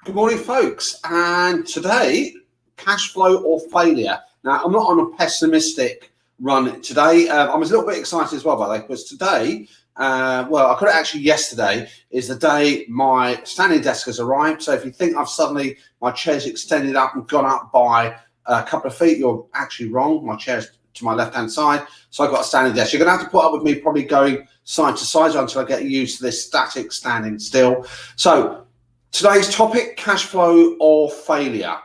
Good morning, folks. And today, cash flow or failure. Now, I'm not on a pessimistic run today. I was a little bit excited as well, by the way, because today, well, I could have actually yesterday is the day my standing desk has arrived. So if you think I've suddenly, my chair's extended up and gone up by a couple of feet, you're actually wrong. My chair's to my left-hand side. So I've got a standing desk. You're going to have to put up with me probably going side to side until I get used to this static standing still. So today's topic, cash flow or failure.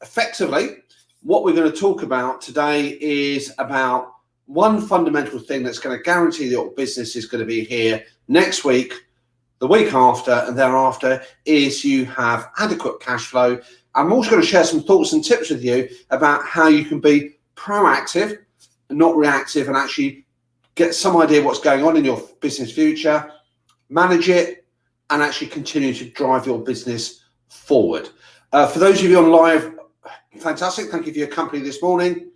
Effectively, what we're going to talk about today is about one fundamental thing that's going to guarantee that your business is going to be here next week, the week after, and thereafter, is you have adequate cash flow. I'm also going to share some thoughts and tips with you about how you can be proactive and not reactive and actually get some idea what's going on in your business future, manage it, and actually continue to drive your business forward. For those of you on live, fantastic. Thank you for your company this morning.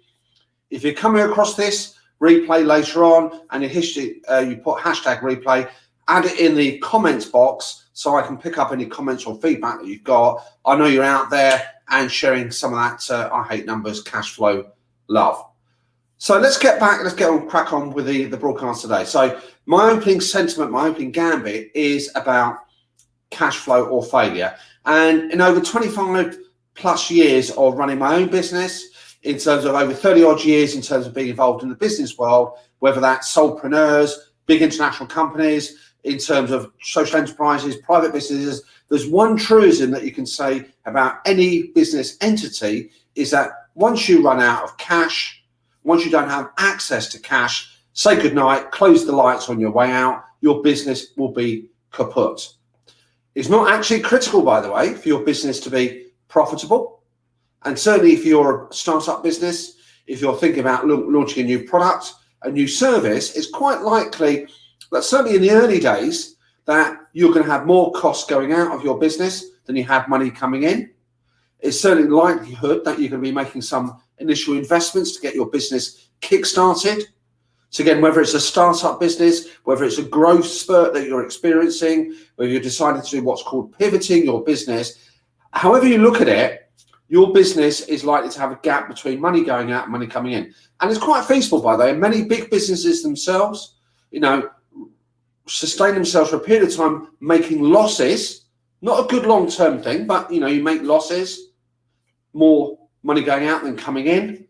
If you're coming across this replay later on and your history, you put hashtag replay, add it in the comments box so I can pick up any comments or feedback that you've got. I know you're out there and sharing some of that I hate numbers, cash flow love. So let's get on crack on with the broadcast today. So my opening sentiment, my opening gambit is about cash flow or failure. And in over 25 plus years of running my own business, in terms of over 30 odd years in terms of being involved in the business world, whether that's solopreneurs, big international companies, in terms of social enterprises, private businesses, there's one truism that you can say about any business entity is that once you run out of cash, once you don't have access to cash, say goodnight, close the lights on your way out, your business will be kaput. It's not actually critical, by the way, for your business to be profitable. And certainly if you're a startup business, if you're thinking about launching a new product, a new service, it's quite likely that certainly in the early days that you're going to have more costs going out of your business than you have money coming in. It's certainly likelihood that you're going to be making some initial investments to get your business kick-started. So again, whether it's a startup business, whether it's a growth spurt that you're experiencing, whether you're deciding to do what's called pivoting your business, however you look at it, your business is likely to have a gap between money going out and money coming in. And it's quite feasible, by the way. Many big businesses themselves, sustain themselves for a period of time making losses. Not a good long-term thing, but you make losses, more money going out than coming in.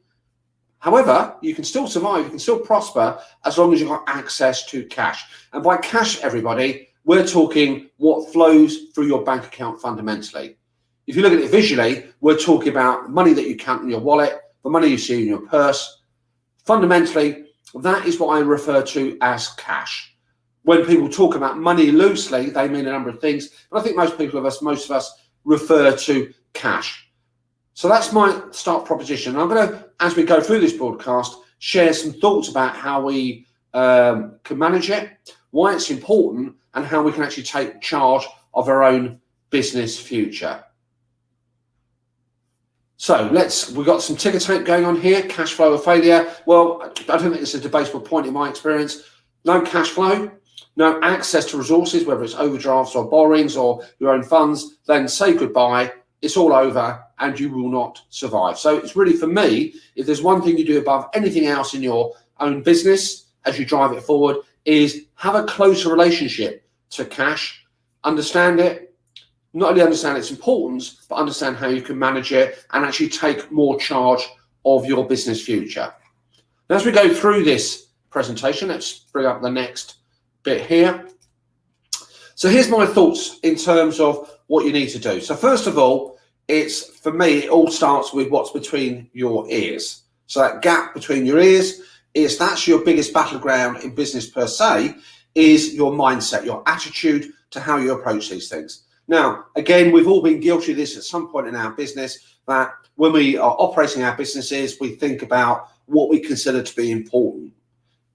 However, you can still survive, you can still prosper as long as you've got access to cash. And by cash, everybody, we're talking what flows through your bank account fundamentally. If you look at it visually, we're talking about money that you count in your wallet, the money you see in your purse. Fundamentally, that is what I refer to as cash. When people talk about money loosely, they mean a number of things, but I think most of us refer to cash. So that's my start proposition. I'm going to, as we go through this broadcast, share some thoughts about how we can manage it, why it's important, and how we can actually take charge of our own business future. So we've got some ticker tape going on here, cash flow or failure. Well, I don't think it's a debatable point in my experience. No cash flow, no access to resources, whether it's overdrafts or borrowings or your own funds, then say goodbye. It's all over and you will not survive. So it's really, for me, if there's one thing you do above anything else in your own business as you drive it forward, is have a closer relationship to cash, understand it, not only understand its importance, but understand how you can manage it and actually take more charge of your business future. Now, as we go through this presentation, let's bring up the next bit here. So here's my thoughts in terms of what you need to do. So first of all, for me, it all starts with what's between your ears. So that gap between your ears that's your biggest battleground in business per se, is your mindset, your attitude to how you approach these things. Now, again, we've all been guilty of this at some point in our business, that when we are operating our businesses, we think about what we consider to be important.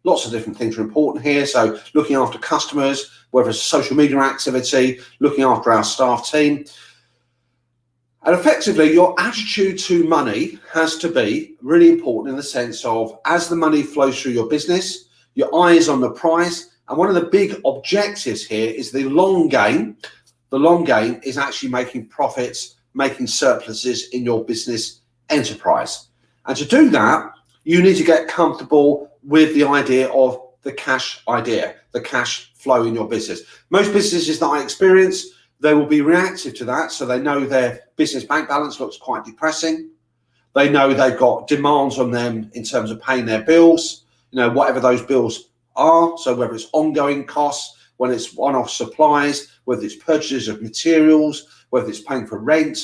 Lots of different things are important here. So looking after customers, whether it's social media activity, looking after our staff team. And effectively, your attitude to money has to be really important in the sense of, as the money flows through your business, your eye is on the prize. And one of the big objectives here is the long game, The long game is actually making profits, making surpluses in your business enterprise. And to do that, you need to get comfortable with the idea of the cash idea, the cash flow in your business. Most businesses that I experience, they will be reactive to that. So they know their business bank balance looks quite depressing. They know they've got demands on them in terms of paying their bills, whatever those bills are. So whether it's ongoing costs, whether it's one-off supplies, whether it's purchases of materials, whether it's paying for rent,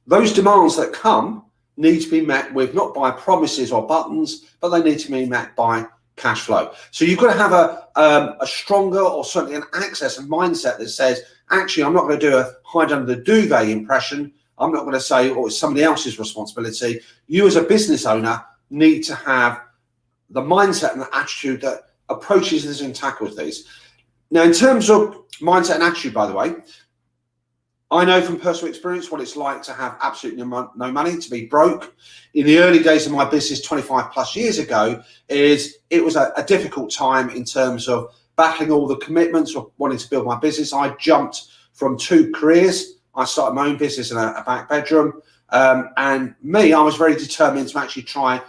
those demands that come need to be met with not by promises or buttons, but they need to be met by cash flow. So you've got to have a stronger, or certainly an access and mindset that says, actually, I'm not going to do a hide under the duvet impression. I'm not going to say, oh, it's somebody else's responsibility. You as a business owner need to have the mindset and the attitude that approaches this and tackles these. Now, in terms of mindset and attitude, by the way, I know from personal experience what it's like to have absolutely no money, to be broke. In the early days of my business 25 plus years ago, it was a difficult time in terms of battling all the commitments of wanting to build my business. I jumped from 2 careers. I started my own business in a back bedroom. I was very determined to actually try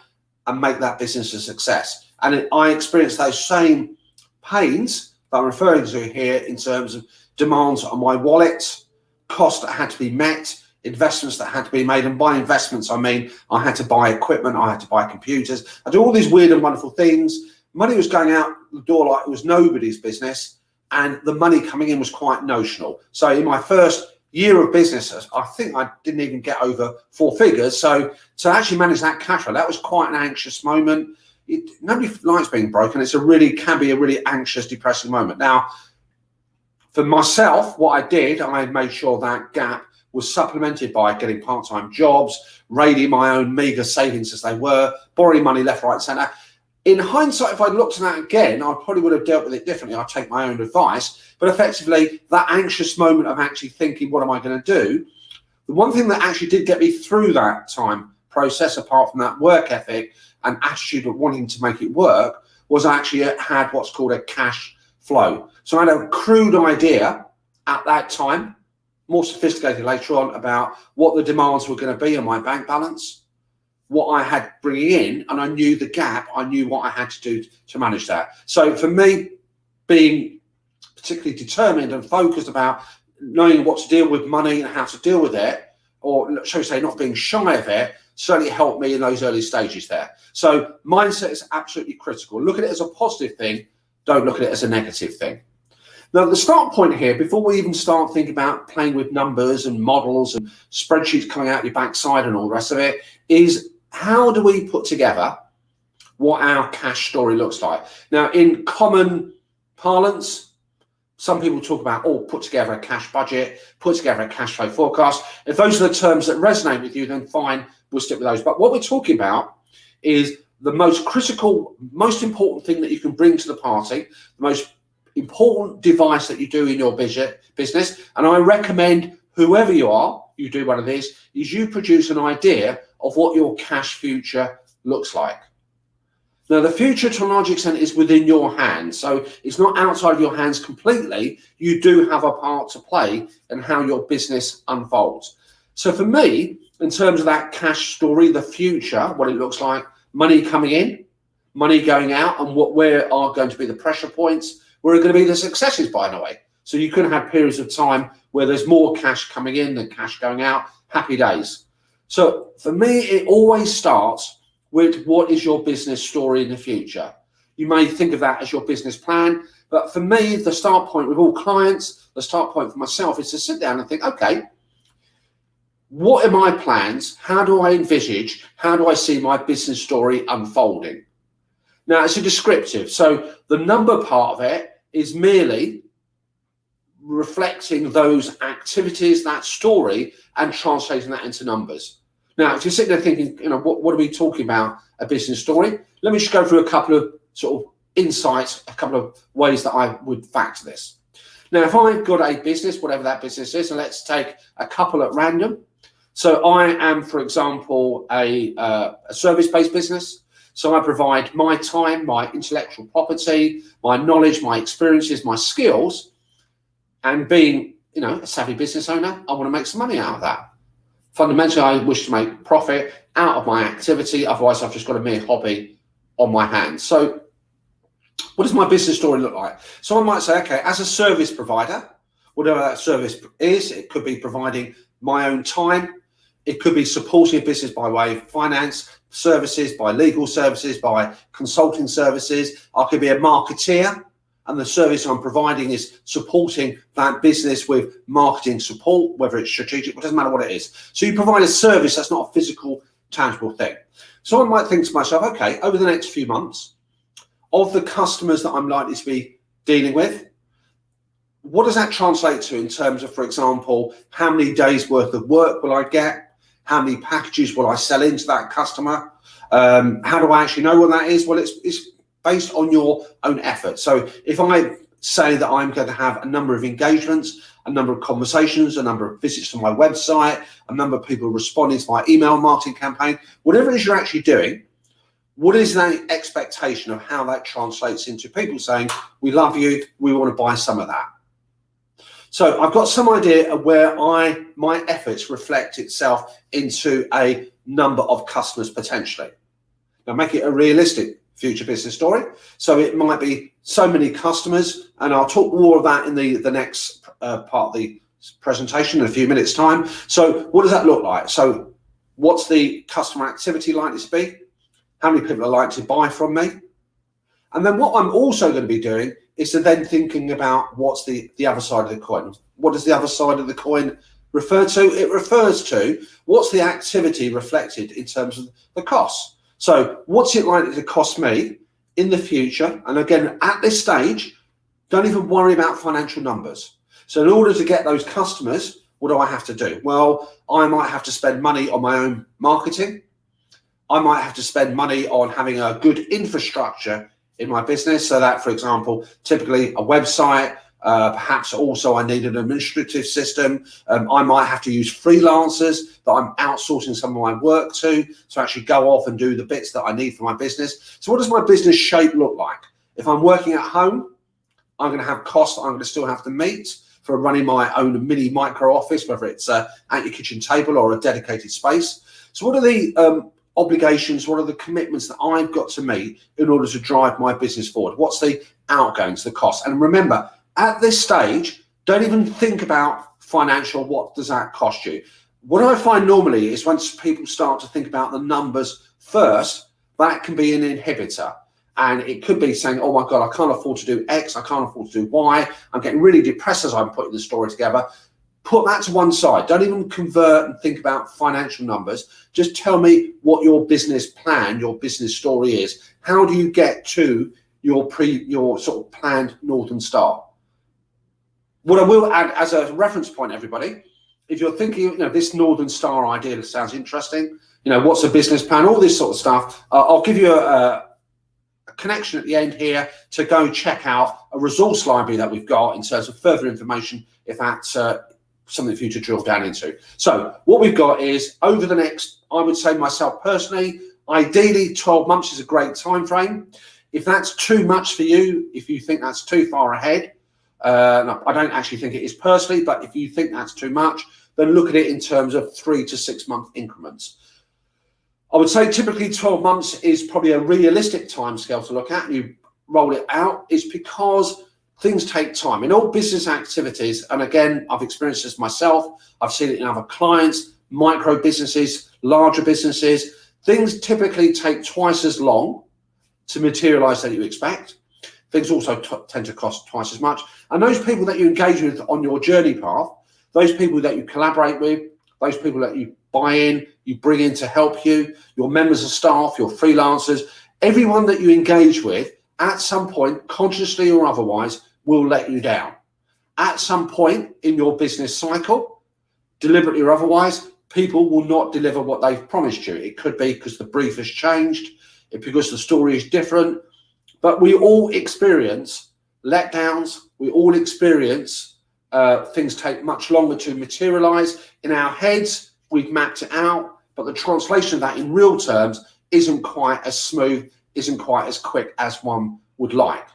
and make that business a success. And I experienced those same pains that I'm referring to here in terms of demands on my wallet, costs that had to be met, investments that had to be made. And by investments, I mean, I had to buy equipment, I had to buy computers, I do all these weird and wonderful things. Money was going out the door like it was nobody's business, and the money coming in was quite notional. So in my first year of business, I think I didn't even get over 4 figures. So to actually manage that cash flow, that was quite an anxious moment. Nobody likes being broken. Can be a really anxious, depressing moment. Now, for myself, what I did, I made sure that gap was supplemented by getting part-time jobs, raiding my own meager savings as they were, borrowing money left, right, and centre. In hindsight, if I'd looked at that again, I probably would have dealt with it differently. I'd take my own advice. But effectively, that anxious moment of actually thinking, what am I going to do? The one thing that actually did get me through that time process, apart from that work ethic and attitude of wanting to make it work, was I actually had what's called a cash flow. So I had a crude idea at that time, more sophisticated later on, about what the demands were going to be on my bank balance, what I had bringing in, and I knew the gap. I knew what I had to do to manage that. So for me, being particularly determined and focused about knowing what to deal with money and how to deal with it, or shall we say not being shy of it, certainly helped me in those early stages there. So mindset is absolutely critical. Look at it as a positive thing. Don't look at it as a negative thing. Now, the start point here, before we even start thinking about playing with numbers and models and spreadsheets coming out your backside and all the rest of it, is how do we put together what our cash story looks like? Now, in common parlance, some people talk about, put together a cash budget, put together a cash flow forecast. If those are the terms that resonate with you, then fine, we'll stick with those. But what we're talking about is the most critical, most important thing that you can bring to the party, the most important device that you do in your business. And I recommend whoever you are, you do one of these, is you produce an idea of what your cash future looks like. Now, the future to a large extent is within your hands. So it's not outside of your hands completely. You do have a part to play in how your business unfolds. So for me, in terms of that cash story, the future, what it looks like, money coming in, money going out, and where are going to be the pressure points, where are going to be the successes, by the way. So you could have periods of time where there's more cash coming in than cash going out, happy days. So for me, it always starts with what is your business story in the future. You may think of that as your business plan, but for me, the start point with all clients, the start point for myself is to sit down and think, okay, what are my plans? How do I envisage? How do I see my business story unfolding? Now, it's a descriptive. So the number part of it is merely reflecting those activities, that story, and translating that into numbers. Now, if you're sitting there thinking, what are we talking about, a business story? Let me just go through a couple of sort of insights, a couple of ways that I would factor this. Now, if I've got a business, whatever that business is, and let's take a couple at random. So I am, for example, a service-based business. So I provide my time, my intellectual property, my knowledge, my experiences, my skills, and being a savvy business owner, I want to make some money out of that. Fundamentally, I wish to make profit out of my activity. Otherwise, I've just got a mere hobby on my hands. So what does my business story look like? Someone might say, okay, as a service provider, whatever that service is, it could be providing my own time. It could be supporting a business by way of finance services, by legal services, by consulting services. I could be a marketeer, and the service I'm providing is supporting that business with marketing support, whether it's strategic, it doesn't matter what it is. So you provide a service that's not a physical, tangible thing. So I might think to myself, okay, over the next few months, of the customers that I'm likely to be dealing with, what does that translate to in terms of, for example, how many days worth of work will I get? How many packages will I sell into that customer? How do I actually know what that is? Well, it's based on your own effort. So if I say that I'm going to have a number of engagements, a number of conversations, a number of visits to my website, a number of people responding to my email marketing campaign, whatever it is you're actually doing, what is the expectation of how that translates into people saying, we love you, we want to buy some of that? So I've got some idea of where my efforts reflect itself into a number of customers potentially. Now make it a realistic future business story. So it might be so many customers, and I'll talk more of that in the next part of the presentation in a few minutes time. So what does that look like? So what's the customer activity likely to be? How many people are likely to buy from me? And then what I'm also going to be doing is to then thinking about what's the other side of the coin. What does the other side of the coin refer to? It refers to what's the activity reflected in terms of the costs. So what's it likely to cost me in the future? And again, at this stage, don't even worry about financial numbers. So in order to get those customers, what do I have to do? Well, I might have to spend money on my own marketing. I might have to spend money on having a good infrastructure in my business. So that, for example, typically a website, perhaps also I need an administrative system. I might have to use freelancers that I'm outsourcing some of my work to actually go off and do the bits that I need for my business. So what does my business shape look like? If I'm working at home, I'm going to have costs I'm going to still have to meet for running my own mini micro office, whether it's at your kitchen table or a dedicated space. So what are the obligations, what are the commitments that I've got to meet in order to drive my business forward? What's the outgoings, the costs? And remember, at this stage, don't even think about financial, what does that cost you? What I find normally is once people start to think about the numbers first, that can be an inhibitor. And it could be saying, oh my God, I can't afford to do X, I can't afford to do Y, I'm getting really depressed as I'm putting the story together. Put that to one side. Don't even convert and think about financial numbers. Just tell me what your business plan, your business story is. How do you get to your sort of planned Northern Star? What I will add as a reference point, everybody, if you're thinking, this Northern Star idea sounds interesting, what's a business plan, all this sort of stuff, I'll give you a connection at the end here to go check out a resource library that we've got in terms of further information, if that's something for you to drill down into. So what we've got is over the next, I would say myself personally, ideally 12 months is a great time frame. If that's too much for you, if you think that's too far ahead, no, I don't actually think it is personally, but if you think that's too much, then look at it in terms of 3 to 6 month increments. I would say typically 12 months is probably a realistic timescale to look at, and you roll it out. It's because things take time in all business activities. And again, I've experienced this myself. I've seen it in other clients, micro businesses, larger businesses. Things typically take twice as long to materialize than you expect. Things also tend to cost twice as much. And those people that you engage with on your journey path, those people that you collaborate with, those people that you buy in, you bring in to help you, your members of staff, your freelancers, everyone that you engage with, at some point, consciously or otherwise, will let you down. At some point in your business cycle, deliberately or otherwise, people will not deliver what they've promised you. It could be because the brief has changed, because the story is different, but we all experience letdowns. We all experience things take much longer to materialize. In our heads, we've mapped it out, but the translation of that in real terms isn't quite as smooth, isn't quite as quick as one would like.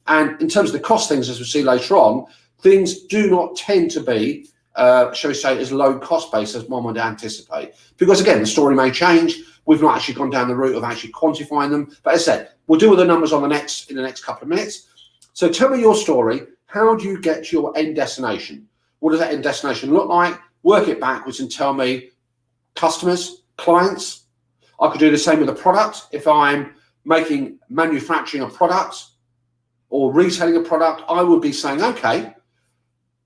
And in terms of the cost things, as we'll see later on, things do not tend to be, shall we say, as low cost base as one would anticipate. Because again, the story may change. We've not actually gone down the route of actually quantifying them. But as I said, we'll deal with the numbers on in the next couple of minutes. So tell me your story. How do you get to your end destination? What does that end destination look like? Work it backwards and tell me customers, clients. I could do the same with a product. If I'm manufacturing a product or retailing a product, I would be saying, okay,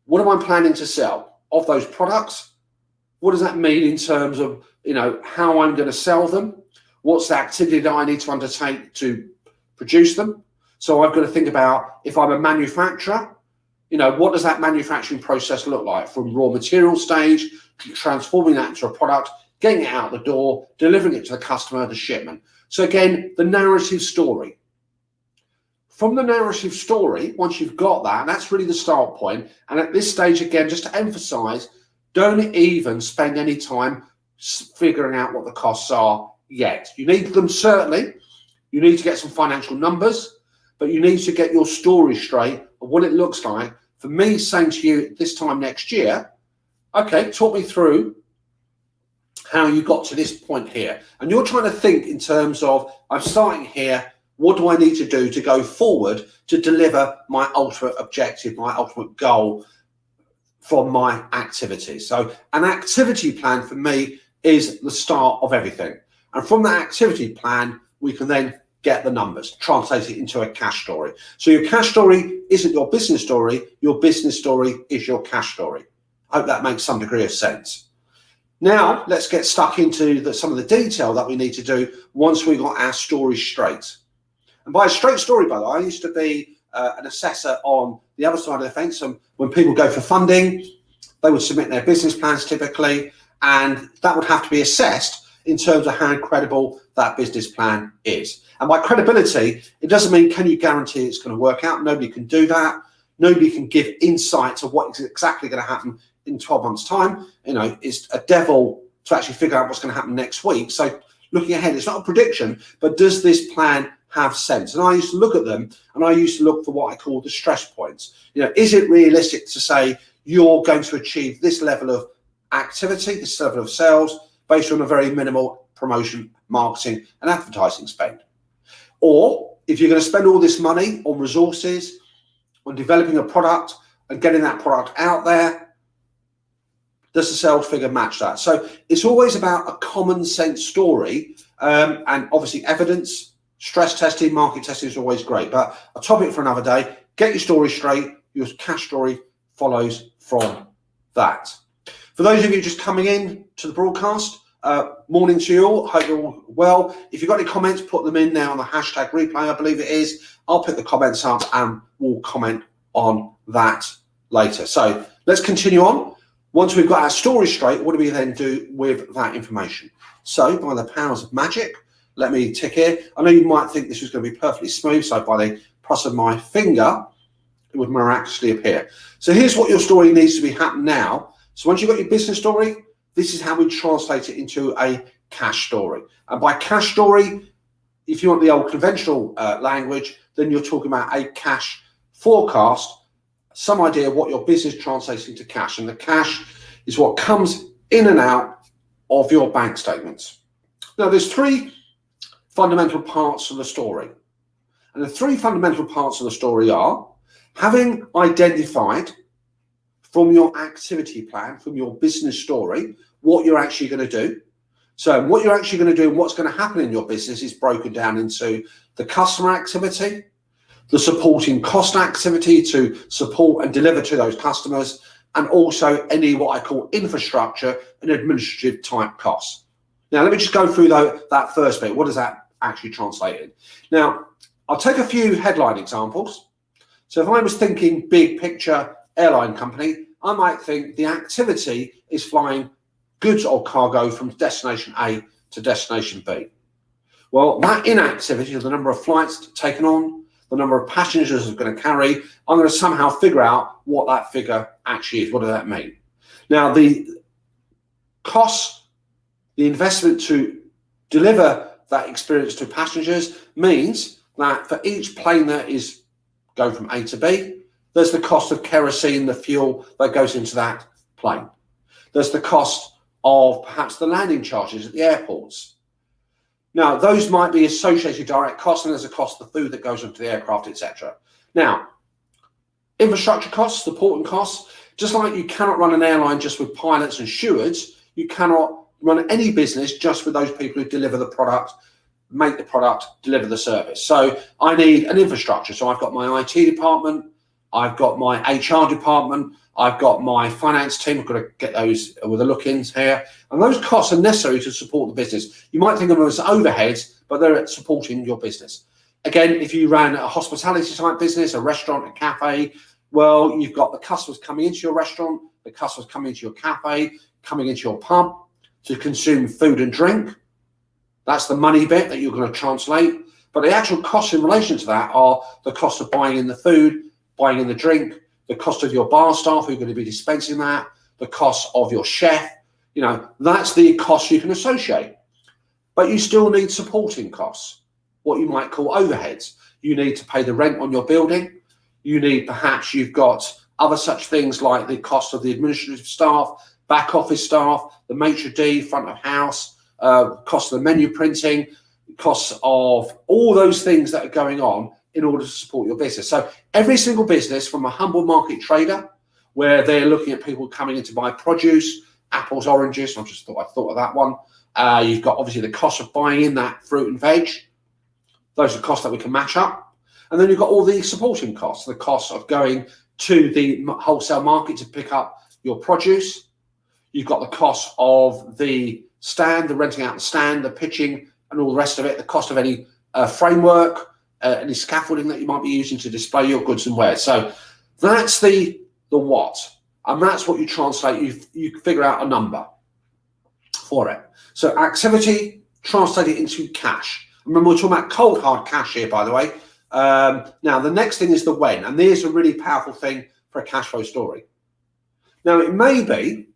what am I planning to sell of those products? What does that mean in terms of, how I'm going to sell them? What's the activity that I need to undertake to produce them? So I've got to think about, if I'm a manufacturer, what does that manufacturing process look like, from raw material stage to transforming that into a product, getting it out the door, delivering it to the customer, the shipment. So again, the narrative story. From the narrative story, once you've got that, and that's really the start point. And at this stage, again, just to emphasize, don't even spend any time figuring out what the costs are yet. You need them, certainly. You need to get some financial numbers, but you need to get your story straight of what it looks like. For me, saying to you this time next year, okay, talk me through how you got to this point here. And you're trying to think in terms of, I'm starting here, what do I need to do to go forward to deliver my ultimate objective, my ultimate goal from my activity? So an activity plan for me is the start of everything. And from that activity plan, we can then get the numbers, translate it into a cash story. So your cash story isn't your business story. Your business story is your cash story. I hope that makes some degree of sense. Now, let's get stuck into some of the detail that we need to do once we got our story straight. And by a straight story, by the way, I used to be an assessor on the other side of the fence. And when people go for funding, they would submit their business plans typically, and that would have to be assessed in terms of how credible that business plan is. And by credibility, it doesn't mean can you guarantee it's going to work out. Nobody can do that. Nobody can give insight to what is exactly going to happen in 12 months' time. It's a devil to actually figure out what's going to happen next week. So looking ahead, it's not a prediction, but does this plan have sense? And I used to look at them, and I used to look for what I call the stress points. Is it realistic to say you're going to achieve this level of activity, this level of sales, based on a very minimal promotion, marketing, and advertising spend? Or if you're going to spend all this money on resources, on developing a product and getting that product out there, does the sales figure match that? So it's always about a common sense story, and obviously evidence, stress testing, market testing is always great, but a topic for another day. Get your story straight. Your cash story follows from that. For those of you just coming in to the broadcast, morning to you all. Hope you're all well. If you've got any comments, put them in now on the hashtag replay, I believe it is. I'll pick the comments up and we'll comment on that later. So let's continue on. Once we've got our story straight, what do we then do with that information? So by the powers of magic, let me tick here. I know you might think this was going to be perfectly smooth, so by the press of my finger, it would miraculously appear. So here's what your story needs to be happening now. So once you've got your business story, this is how we translate it into a cash story. And by cash story, if you want the old conventional language, then you're talking about a cash forecast, some idea of what your business translates into cash. And the cash is what comes in and out of your bank statements. Now, there's three fundamental parts of the story. And the three fundamental parts of the story are having identified from your activity plan, from your business story, what you're actually going to do. So what you're actually going to do and what's going to happen in your business is broken down into the customer activity, the supporting cost activity to support and deliver to those customers, and also any what I call infrastructure and administrative type costs. Now, let me just go through that first bit. What does that actually translate in? Now, I'll take a few headline examples. So if I was thinking big picture airline company, I might think the activity is flying goods or cargo from destination A to destination B. Well, that inactivity, the number of flights taken on, the number of passengers it's going to carry, I'm going to somehow figure out what that figure actually is. What does that mean? Now, the costs, the investment to deliver that experience to passengers means that for each plane that is going from A to B, There's the cost of kerosene, the fuel that goes into that plane. There's the cost of perhaps the landing charges at the airports. Now, those might be associated direct costs, and there's a cost of the food that goes onto the aircraft, etc. Now, infrastructure costs, supporting costs, just like you cannot run an airline just with pilots and stewards, you cannot run any business just with those people who deliver the product, make the product, deliver the service. So I need an infrastructure. So I've got my IT department, I've got my HR department, I've got my finance team. I've got to get those with the look-ins here. And those costs are necessary to support the business. You might think of them as overheads, but they're supporting your business. Again, if you ran a hospitality type business, a restaurant, a cafe, well, you've got the customers coming into your restaurant, the customers coming into your cafe, coming into your pub to consume food and drink. That's the money bit that you're going to translate. But the actual costs in relation to that are the cost of buying in the food, buying in the drink, the cost of your bar staff who are going to be dispensing that, the cost of your chef. You know, that's the cost you can associate. But you still need supporting costs, what you might call overheads. You need to pay the rent on your building. You need, perhaps you've got other such things like the cost of the administrative staff, back office staff, the maitre d', front of house, cost of the menu printing, costs of all those things that are going on in order to support your business. So every single business, from a humble market trader, where they're looking at people coming in to buy produce, apples, oranges, I thought of that one. You've got obviously the cost of buying in that fruit and veg. Those are costs that we can match up. And then you've got all the supporting costs, the cost of going to the wholesale market to pick up your produce. You've got the cost of the stand, the renting out the stand, the pitching, and all the rest of it, the cost of any framework, any scaffolding that you might be using to display your goods and wares. So that's the what, and that's what you translate. You figure out a number for it. So activity, translate it into cash. Remember, we're talking about cold hard cash here, by the way. Now the next thing is the when, and there's a really powerful thing for a cash flow story. Now it may be,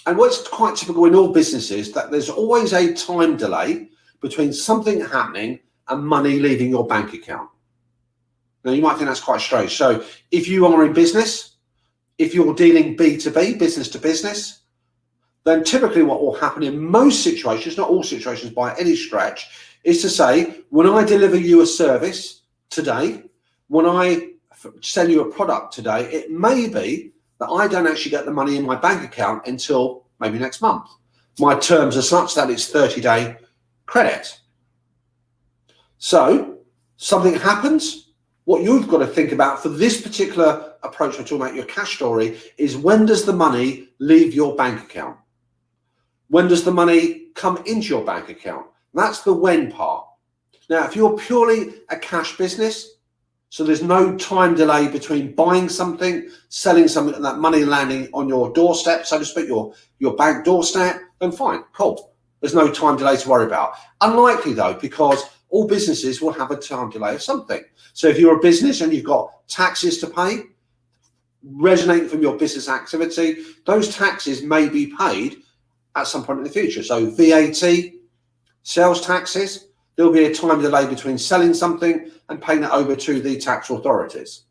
and what's quite typical in all businesses, that there's always a time delay between something happening and money leaving your bank account. Now you might think that's quite strange. So if you are in business, if you're dealing B2B, business to business, then typically what will happen in most situations, not all situations by any stretch, is to say, when I deliver you a service today, when I sell you a product today, it may be that I don't actually get the money in my bank account until maybe next month. My terms are such that it's 30-day credit. So something happens. What you've got to think about for this particular approach we're talking about, your cash story, is when does the money leave your bank account? When does the money come into your bank account? That's the when part. Now, if you're purely a cash business, so there's no time delay between buying something, selling something, and that money landing on your doorstep, so to speak, your bank doorstep, then fine, cool. There's no time delay to worry about. Unlikely though, because all businesses will have a time delay of something. So if you're a business and you've got taxes to pay, resonating from your business activity, those taxes may be paid at some point in the future. So VAT, sales taxes, there'll be a time delay between selling something and paying it over to the tax authorities.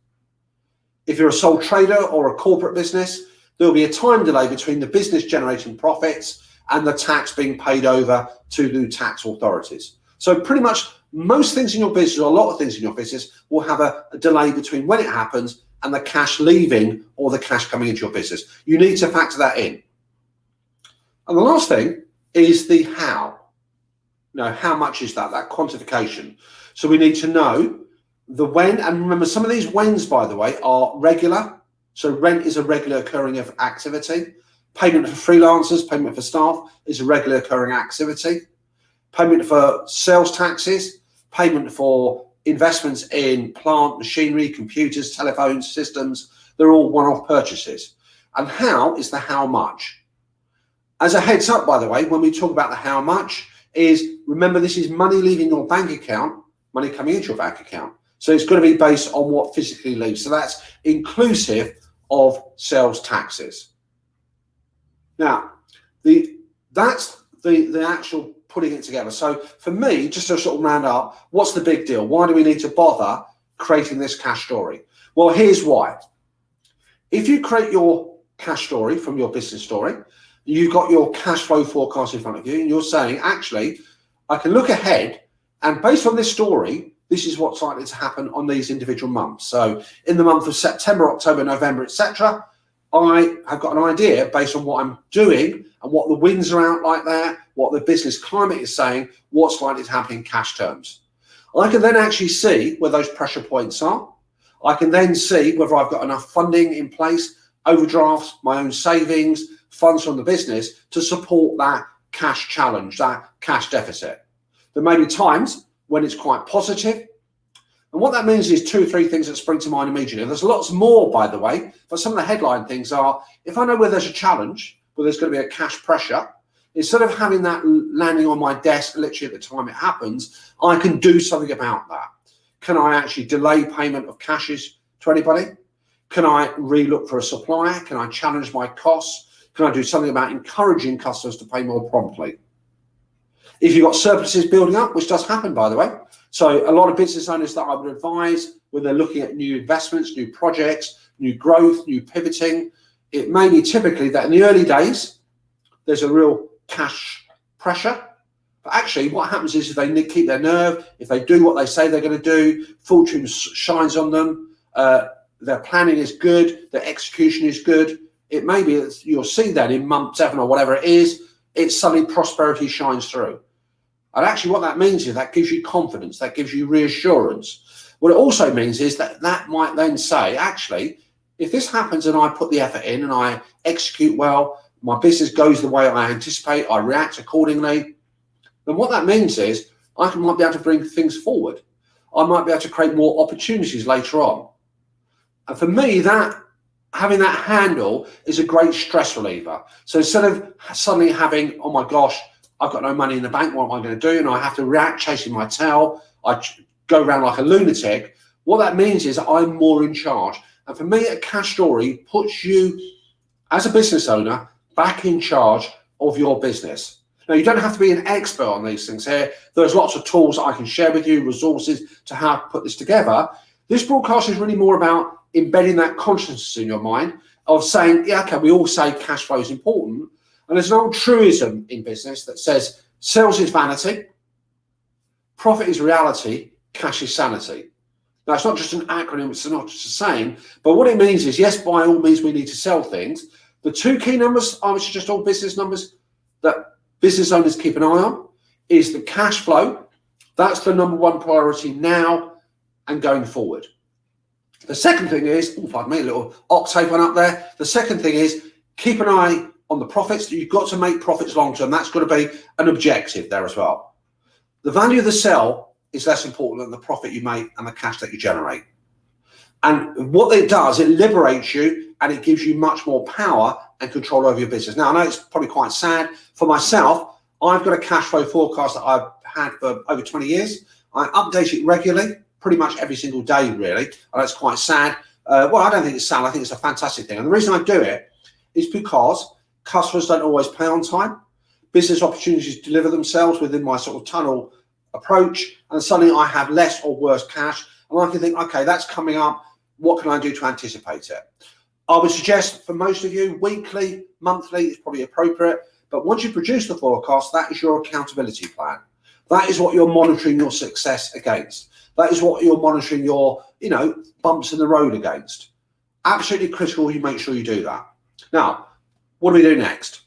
If you're a sole trader or a corporate business, there'll be a time delay between the business generating profits and the tax being paid over to the tax authorities. So pretty much most things in your business, or a lot of things in your business, will have a delay between when it happens and the cash leaving or the cash coming into your business. You need to factor that in. And the last thing is the how. Now, how much is that quantification? So we need to know the when, and remember some of these whens, by the way, are regular. So rent is a regular occurring of activity. Payment for freelancers, payment for staff is a regular occurring activity. Payment for sales taxes, payment for investments in plant, machinery, computers, telephones, systems, they're all one-off purchases. And how is the how much. As a heads up, by the way, when we talk about the how much, is remember this is money leaving your bank account, money coming into your bank account. So it's going to be based on what physically leaves. So that's inclusive of sales taxes. Now, that's the actual putting it together. So for me, just to sort of round up, what's the big deal? Why do we need to bother creating this cash story? Well, here's why. If you create your cash story from your business story, you've got your cash flow forecast in front of you, and you're saying, actually, I can look ahead, and based on this story, this is what's likely to happen on these individual months. So in the month of September, October, November, etc., I have got an idea based on what I'm doing and what the winds are out like there, what the business climate is saying, what's likely to happen in cash terms. I can then actually see where those pressure points are. I can then see whether I've got enough funding in place, overdrafts, my own savings, funds from the business to support that cash challenge, that cash deficit. There may be times when it's quite positive. And what that means is 2 or 3 things that spring to mind immediately. There's lots more, by the way, but some of the headline things are, if I know where there's a challenge, where there's going to be a cash pressure, instead of having that landing on my desk literally at the time it happens, I can do something about that. Can I actually delay payment of cashes to anybody? Can I re-look for a supplier? Can I challenge my costs? Can I do something about encouraging customers to pay more promptly? If you've got surpluses building up, which does happen, by the way, so a lot of business owners that I would advise when they're looking at new investments, new projects, new growth, new pivoting, it may be typically that in the early days, there's a real cash pressure. But actually what happens is if they keep their nerve, if they do what they say they're going to do, fortune shines on them, their planning is good, their execution is good. It may be that you'll see that in month 7 or whatever it is, it's suddenly prosperity shines through. And actually what that means is that gives you confidence, that gives you reassurance. What it also means is that that might then say, actually, if this happens and I put the effort in and I execute well, my business goes the way I anticipate, I react accordingly, then what that means is I might be able to bring things forward. I might be able to create more opportunities later on. And for me, that having that handle is a great stress reliever. So instead of suddenly having, oh my gosh, I've got no money in the bank, what am I going to do? And I have to react chasing my tail. I go around like a lunatic. What that means is I'm more in charge. And for me, a cash story puts you as a business owner back in charge of your business. Now, you don't have to be an expert on these things here. There's lots of tools that I can share with you, resources to how to put this together. This broadcast is really more about embedding that consciousness in your mind of saying, yeah, okay, we all say cash flow is important. And there's an old truism in business that says sales is vanity, profit is reality, cash is sanity. Now, it's not just an acronym, it's not just a saying, but what it means is, yes, by all means, we need to sell things. The 2 key numbers, I would suggest all business numbers that business owners keep an eye on is the cash flow. That's the number 1 priority now and going forward. The second thing is, oh, pardon me, a little octave one up there. The second thing is keep an eye on the profits. You've got to make profits long term. That's got to be an objective there as well. The value of the sell is less important than the profit you make and the cash that you generate. And what it does, it liberates you and it gives you much more power and control over your business. Now, I know it's probably quite sad. For myself, I've got a cash flow forecast that I've had for over 20 years. I update it regularly, pretty much every single day, really. And that's quite sad. Well, I don't think it's sad. I think it's a fantastic thing. And the reason I do it is because customers don't always pay on time. Business opportunities deliver themselves within my sort of tunnel approach. And suddenly I have less or worse cash. And I can think, okay, that's coming up. What can I do to anticipate it? I would suggest for most of you, weekly, monthly is probably appropriate. But once you produce the forecast, that is your accountability plan. That is what you're monitoring your success against. That is what you're monitoring your, bumps in the road against. Absolutely critical you make sure you do that. Now, what do we do next?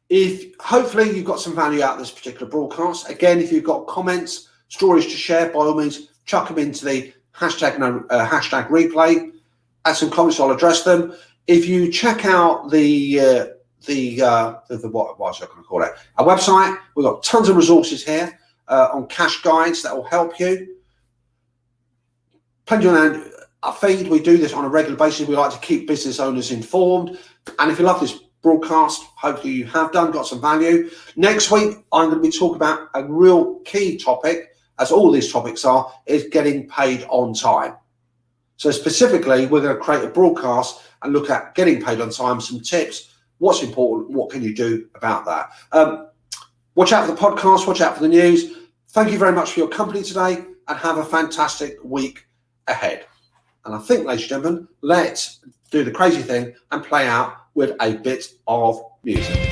If hopefully you've got some value out of this particular broadcast. Again, if you've got comments, stories to share, by all means, chuck them into the hashtag replay. Add some comments, I'll address them. If you check out what was I going to call it? Our website, we've got tons of resources here on cash guides that will help you. Plenty on our feed. We do this on a regular basis. We like to keep business owners informed. And if you love this broadcast, hopefully you have got some value. Next week, I'm going to be talking about a real key topic, as all these topics are, is getting paid on time. So specifically, we're going to create a broadcast and look at getting paid on time, some tips, what's important, what can you do about that. Watch out for the podcast, watch out for the news. Thank you very much for your company today and have a fantastic week ahead. And I think, ladies and gentlemen, let's do the crazy thing and play out with a bit of music.